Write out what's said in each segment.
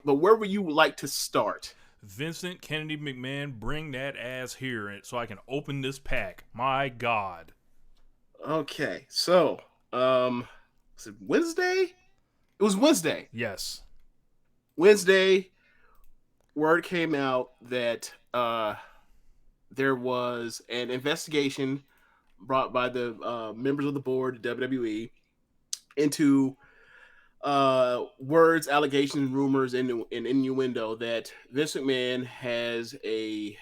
but where would you like to start? Vincent Kennedy McMahon, bring that ass here so I can open this pack. My God. Okay, so was it Wednesday? It was Wednesday. Yes. Wednesday, word came out that there was an investigation brought by the members of the board, WWE, into words, allegations, rumors, and innuendo that Vince McMahon has a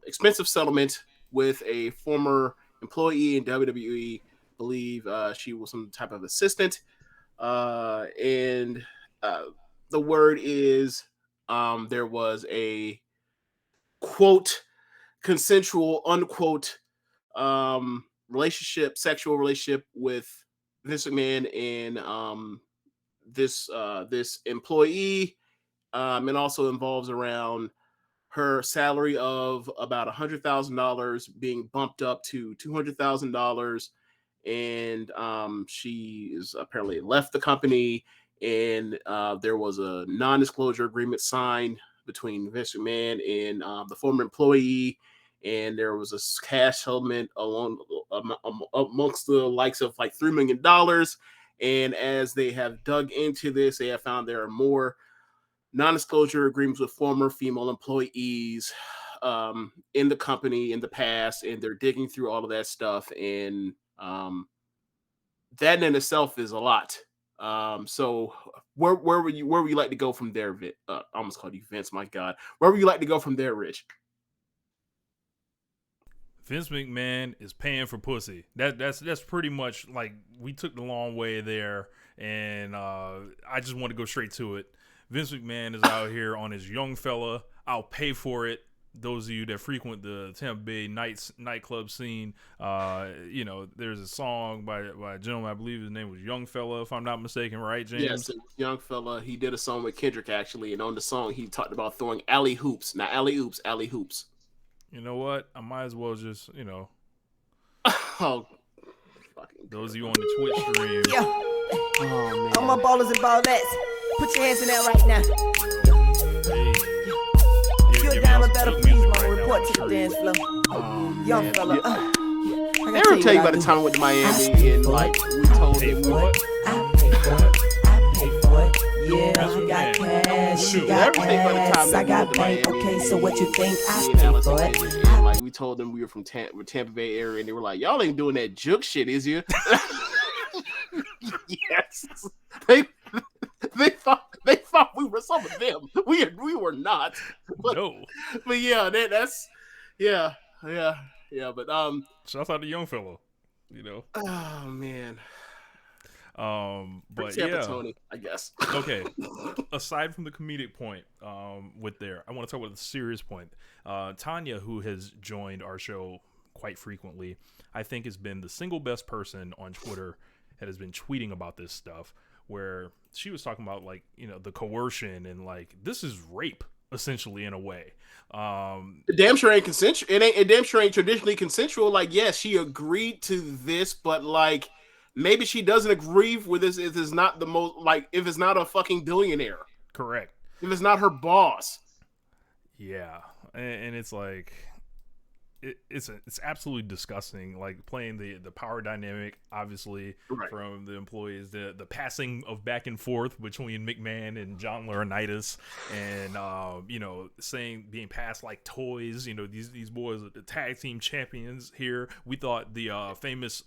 expensive settlement with a former employee in WWE. Believe she was some type of assistant, and the word is there was a quote consensual unquote relationship, sexual relationship with Vince McMahon and this employee, and also involves around her salary of about $100,000 being bumped up to $200,000, and she is apparently left the company, and there was a non-disclosure agreement signed between Vince McMahon and the former employee, and there was a cash settlement along amongst the likes of like $3 million. And as they have dug into this, they have found there are more non-disclosure agreements with former female employees in the company in the past, and they're digging through all of that stuff, and that in itself is a lot. So where would you like to go from there, I almost called you Vince. My God, where would you like to go from there, Rich? Vince McMahon is paying for pussy. That's pretty much like we took the long way there, and I just want to go straight to it. Vince McMahon is out here on his young fella. I'll pay for it. Those of you that frequent the Tampa Bay nightclub scene, there's a song by a gentleman, I believe his name was Young Fella, if I'm not mistaken, right, Yes, James? it was young fella. He did a song with Kendrick actually, and on the song he talked about throwing alley hoops, not alley oops, alley hoops. You know what? I might as well just, Oh, fucking those of you terrible. on the Twitch stream. Yeah, Oh all my man. ballers and ballettes, put your hands in there right now. Hey, If you're give down, y'all I better some please, music mama, right now report on to the stream. dance floor. Oh, Young man. fella, Yeah. I I gotta ever tell you what about I the do. time I went to Miami and like we told Hey, him what? I pay for it, I pay for it. Yeah, That's I what got man. cash, Who you knew? got everything by the time ass, that I we went got to bank. Miami. Okay, so what you think? I Me and pay Allison for did it. it, and like we told them we were from Tampa Bay area, and they were like, "Y'all ain't doing that juke shit, is you?" Yes, they they thought we were some of them. We were not, but No. yeah, that's yeah, yeah, yeah. But Shouts out to Young Fella, oh man, But Prince Tampa yeah. Tony, I guess. Okay. Aside from the comedic point, with there, I want to talk about the serious point. Tanya, who has joined our show quite frequently, I think has been the single best person on Twitter that has been tweeting about this stuff. Where she was talking about the coercion and like this is rape essentially in a way. The damn sure ain't consensual. It damn sure ain't traditionally consensual. Like, yes, she agreed to this, but like, maybe she doesn't agree with this if it's not the most like if it's not a fucking billionaire, Correct. if it's not her boss. Yeah, and it's like it's absolutely disgusting. Like playing the power dynamic, obviously Right. from the employees, the passing of back and forth between McMahon and John Laurinaitis, and saying being passed like toys. These boys are the tag team champions here. We thought the famous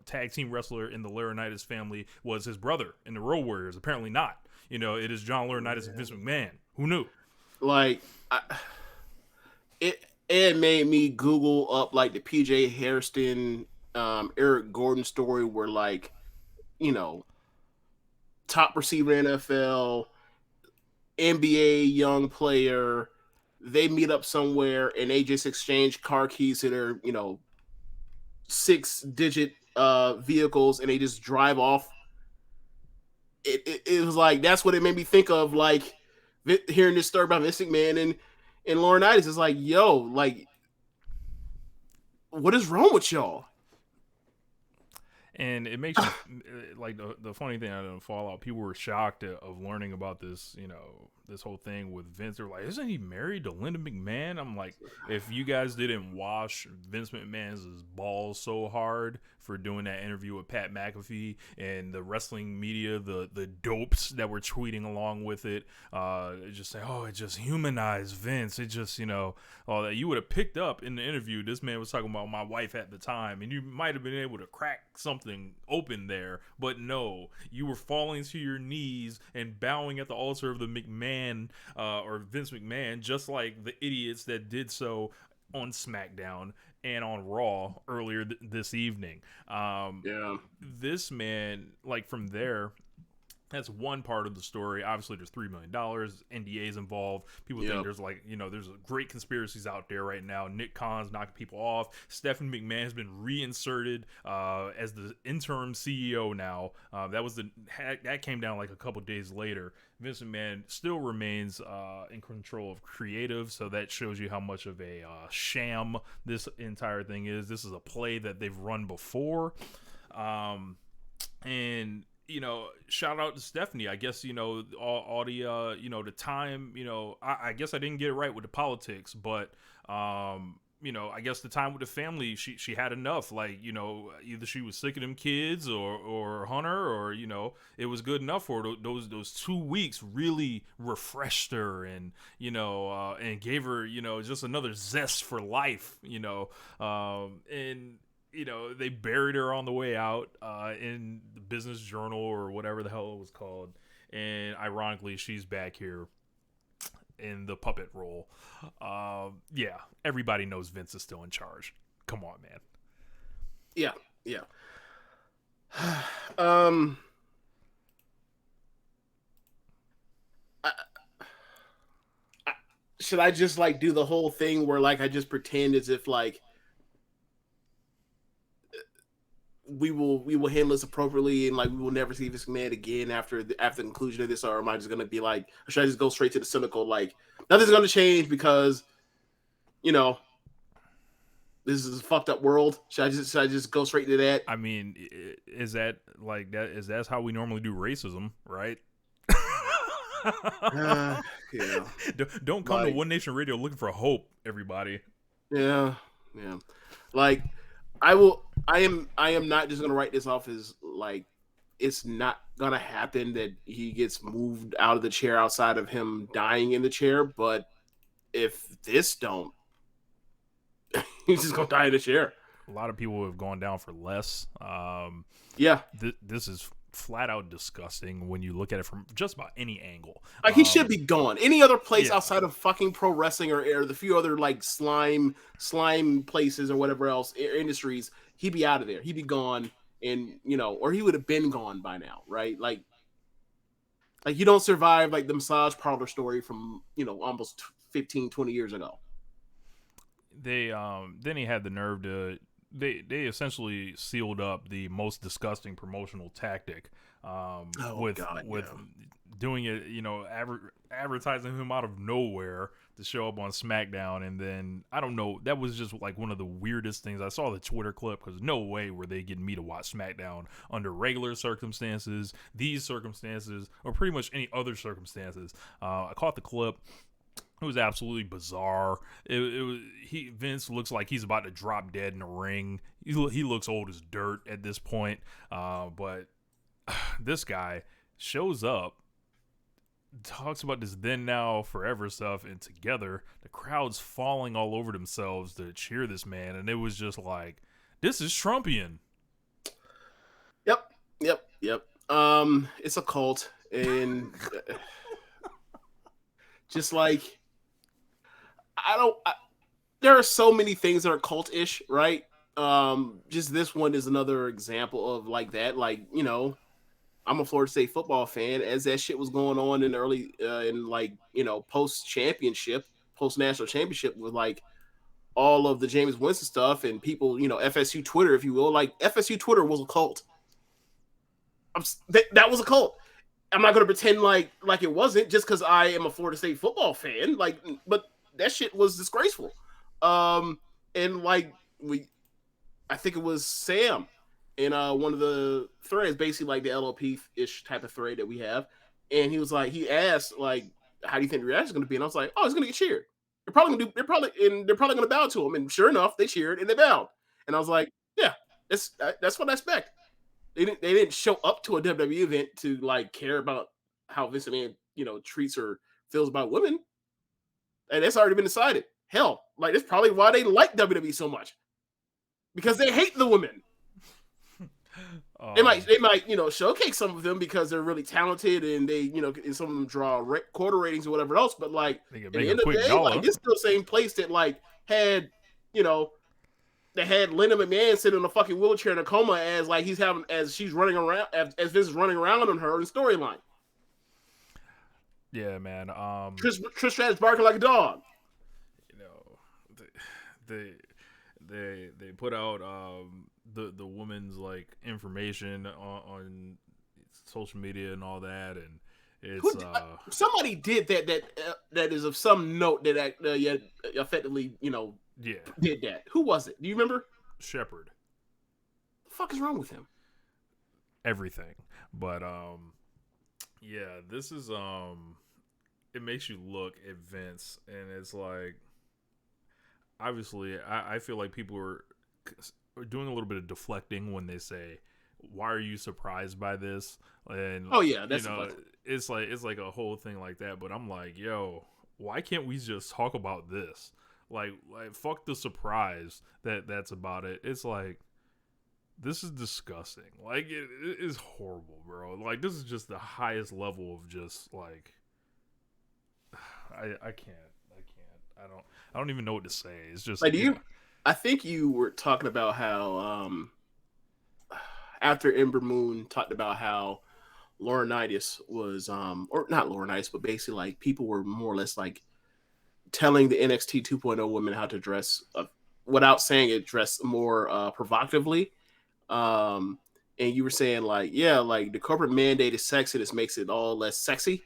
tag team wrestler in the Laurinaitis family was his brother in the Road Warriors. Apparently not. It is John Laurinaitis and Vince McMahon. Who knew? Like, it made me Google up like the PJ Hairston, Eric Gordon story where like, you know, top receiver in NFL, NBA young player, they meet up somewhere and they just exchange car keys to their, 6-digit vehicles and they just drive off. It was like that's what it made me think of, like hearing this story about Vince McMahon and Laurinaitis. Is like, yo, like, what is wrong with y'all? And it makes you like the funny thing out of Fallout. People were shocked of learning about this, this whole thing with Vince. They're like, "Isn't he married to Linda McMahon?" I'm like, if you guys didn't wash Vince McMahon's balls so hard for doing that interview with Pat McAfee and the wrestling media, the dopes that were tweeting along with it, just say, "Oh, it just humanized Vince." It just, all that, you would have picked up in the interview. This man was talking about my wife at the time, and you might have been able to crack something open there, but no, you were falling to your knees and bowing at the altar of the McMahon or Vince McMahon, just like the idiots that did so on SmackDown and on Raw earlier this evening. Yeah. This man, like, from there, that's one part of the story. Obviously, there's $3 million, NDAs involved. People think there's there's great conspiracies out there right now. Nick Khan's knocking people off. Stephanie McMahon has been reinserted as the interim CEO now. That came down like a couple days later. Vince McMahon still remains in control of creative, so that shows you how much of a sham this entire thing is. This is a play that they've run before, and shout out to Stephanie. I guess, all the, the time, I guess I didn't get it right with the politics, but, I guess the time with the family, she had enough. Like, either she was sick of them kids or Hunter, or, it was good enough for her. Those 2 weeks really refreshed her and, and gave her, just another zest for life, and, they buried her on the way out in the Business Journal or whatever the hell it was called. And ironically, she's back here in the puppet role. Yeah, everybody knows Vince is still in charge. Come on, man. Yeah. Should I just like do the whole thing where like I just pretend as if like we will handle this appropriately and like we will never see this man again after the conclusion of this, or am I just gonna be like, or should I just go straight to the cynical, like nothing's gonna change because this is a fucked up world? Should I just go straight to that? I mean, is that like that? Is that's how we normally do racism, right? Yeah. Don't come to One Nation Radio looking for hope, everybody. Yeah. Like I am not just gonna write this off as like it's not gonna happen that he gets moved out of the chair outside of him dying in the chair, but if this don't, he's just gonna die in the chair. A lot of people have gone down for less. Yeah. This is flat out disgusting when you look at it from just about any angle. Like he should be gone. Any other place outside of fucking pro wrestling or the few other like slime places or whatever else industries, he'd be out of there. He'd be gone, and or he would have been gone by now, right? Like you don't survive like the massage parlor story from almost 15, 20 years ago. They then he had the nerve to. They essentially sealed up the most disgusting promotional tactic with doing it, advertising him out of nowhere to show up on SmackDown. And then, I don't know, that was just like one of the weirdest things. I saw the Twitter clip because no way were they getting me to watch SmackDown under regular circumstances, these circumstances, or pretty much any other circumstances. I caught the clip. It was absolutely bizarre. Vince looks like he's about to drop dead in the ring. He looks old as dirt at this point. But this guy shows up, talks about this then, now, forever stuff, and together the crowd's falling all over themselves to cheer this man. And it was just like, this is Trumpian. Yep. It's a cult, and just like there are so many things that are cult-ish, right? Just this one is another example of like that. Like, I'm a Florida State football fan. As that shit was going on in early, post-championship, post-national championship with like all of the James Winston stuff and people, FSU Twitter, if you will, like FSU Twitter was a cult. That was a cult. I'm not going to pretend like it wasn't just because I am a Florida State football fan. Like, but that shit was disgraceful. And like I think it was Sam in one of the threads, basically like the LOP ish type of thread that we have. And he was like, he asked like, how do you think the reaction is going to be? And I was like, oh, it's going to get cheered. They're probably going to bow to him. And sure enough, they cheered and they bowed. And I was like, yeah, that's what I expect. They didn't show up to a WWE event to like care about how Vince McMahon, treats or feels about women. And that's already been decided. Hell, like that's probably why they like WWE so much. Because they hate the women. They might, showcase some of them because they're really talented and they, and some of them draw quarter ratings or whatever else. But like at the end of the day, like it's still the same place that like had, they had Linda McMahon sitting in a fucking wheelchair in a coma as like she's running around as Vince is running around on her in the storyline. Yeah, man. Trish Stratus barking like a dog. They put out the woman's like information on social media and all that, and it's somebody did that is of some note that effectively did that. Who was it? Do you remember? Shepherd. The fuck is wrong with him? Everything, but yeah, this is it makes you look at Vince, and it's like, obviously, I feel like people are doing a little bit of deflecting when they say, "Why are you surprised by this?" And oh yeah, that's it's like a whole thing like that. But I'm like, yo, why can't we just talk about this? Like fuck the surprise that's about it. It's like, this is disgusting. Like it is horrible, bro. Like this is just the highest level of just like, I can't. I don't even know what to say. It's just like, I think you were talking about how after Ember Moon talked about how Laurinaitis was or not Laurinaitis, but basically like people were more or less like telling the NXT 2.0 women how to dress without saying it, dress more provocatively. And you were saying like, yeah, like the corporate mandated sexiness makes it all less sexy.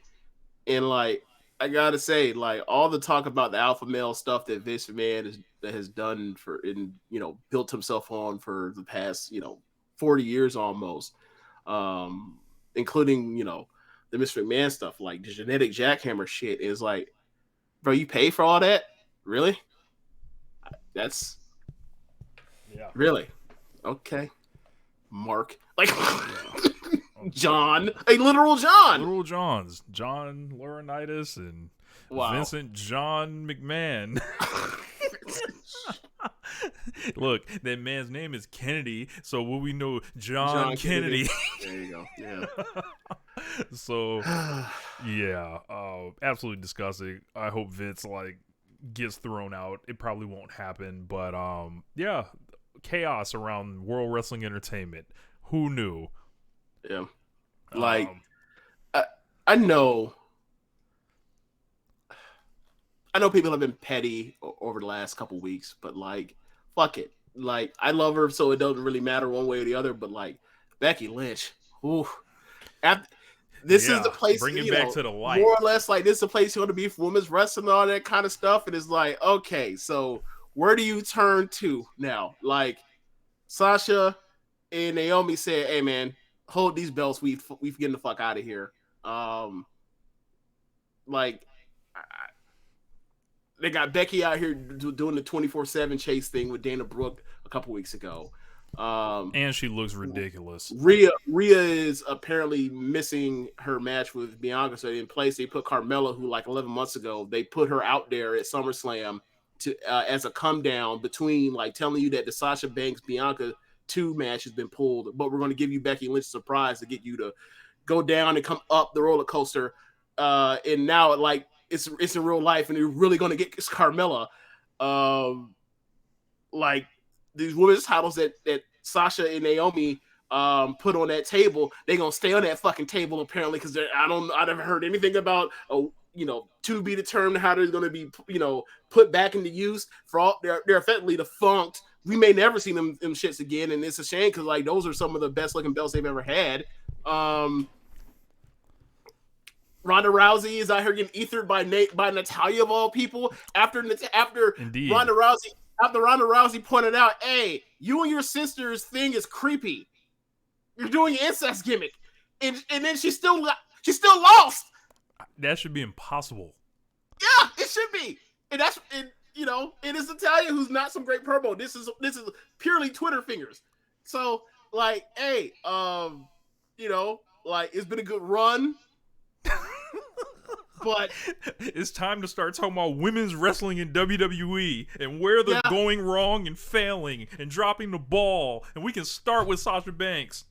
And like, I gotta say, like all the talk about the alpha male stuff that Vince McMahon has done built himself on for the past 40 years almost, including the Miss McMahon stuff, like the genetic jackhammer shit, is like, bro, you pay for all that? Really? That's really okay, Mark. Like John, a literal John. Literal Johns. John Laurinaitis and Vincent John McMahon. Look, that man's name is Kennedy, so will we know John Kennedy? There you go. Yeah. So, yeah, absolutely disgusting. I hope Vince like gets thrown out. It probably won't happen, but yeah, chaos around World Wrestling Entertainment. Who knew? Yeah, like I know people have been petty over the last couple weeks, but like, fuck it. Like, I love her, so it doesn't really matter one way or the other. But like, Becky Lynch, this is the place. Bring it back to the light. More or less, like this is the place you want to be for women's wrestling and all that kind of stuff. And it's like, okay, so where do you turn to now? Like, Sasha and Naomi said, "Hey, man, hold these belts. We've getting the fuck out of here." They got Becky out here doing the 24/7 chase thing with Dana Brooke a couple weeks ago. And she looks ridiculous. Rhea is apparently missing her match with Bianca, so in place they put Carmella, who like 11 months ago they put her out there at SummerSlam to as a come down between like telling you that the Sasha Banks Bianca 2 match has been pulled, but we're going to give you Becky Lynch a surprise to get you to go down and come up the roller coaster. And now like it's in real life, and you're really going to get Carmella. Like these women's titles that Sasha and Naomi put on that table, they're gonna stay on that fucking table apparently, because I never heard anything about to be determined how they're gonna be put back into use. For all they're effectively defunct. We may never see them shits again, and it's a shame because like those are some of the best looking belts they've ever had. Ronda Rousey is out here getting ethered by Natalya of all people after Indeed. Ronda Rousey pointed out, hey, you and your sister's thing is creepy. You're doing an incest gimmick, and then she still lost. That should be impossible. Yeah, it should be, and it is Natalia, who's not some great promo. This is purely Twitter fingers. So like, hey, it's been a good run. But it's time to start talking about women's wrestling in WWE and where they're going wrong and failing and dropping the ball. And we can start with Sasha Banks.